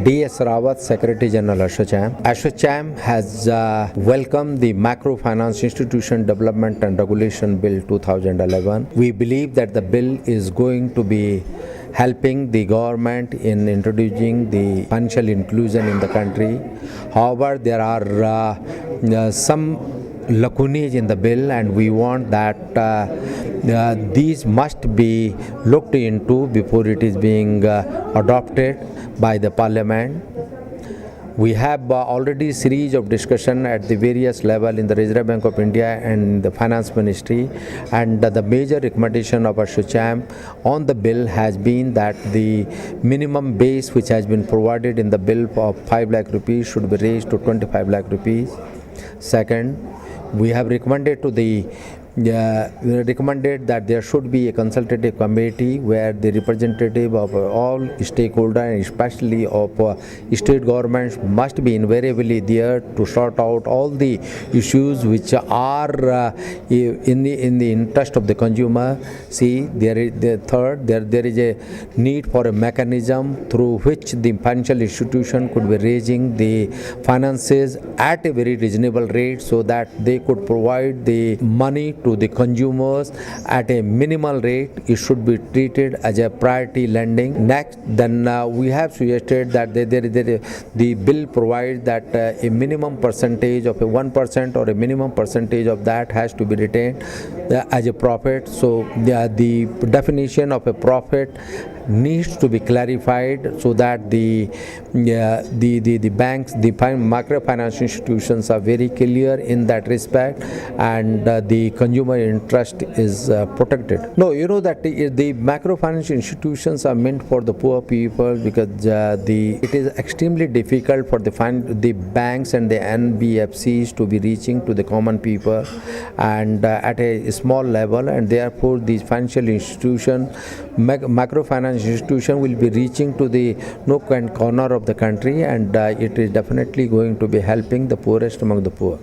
D.S. Rawat, Secretary General ASSOCHAM. ASSOCHAM has welcomed the Microfinance Institution Development and Regulation Bill 2011. We believe that the bill is going to be helping the government in introducing the financial inclusion in the country. However, there are some lacunae in the bill, and we want that these must be looked into before it is being adopted by the Parliament. We have already series of discussion at the various level in the Reserve Bank of India and the Finance Ministry, and the major recommendation of ASSOCHAM on the bill has been that the minimum base which has been provided in the bill of 5 lakh rupees should be raised to 25 lakh rupees. Second, we have recommended that there should be a consultative committee where the representative of all stakeholders, and especially of state governments, must be invariably there to sort out all the issues which are in the interest of the consumer. See, there is the third. There is a need for a mechanism through which the financial institution could be raising the finances at a very reasonable rate, so that they could provide the money to the consumers at a minimal rate. It should be treated as a priority lending. Next, then we have suggested that the bill provides that a minimum percentage of a 1% or a minimum percentage of that has to be retained as a profit. So the definition of a profit needs to be clarified so that the banks, the microfinance institutions are very clear in that respect, and the consumer interest is protected. No, you know that the microfinance institutions are meant for the poor people, because it is extremely difficult for the banks and the NBFCs to be reaching to the common people and at a small level, and therefore these financial institutions, microfinance institution, will be reaching to the nook and corner of the country, and it is definitely going to be helping the poorest among the poor.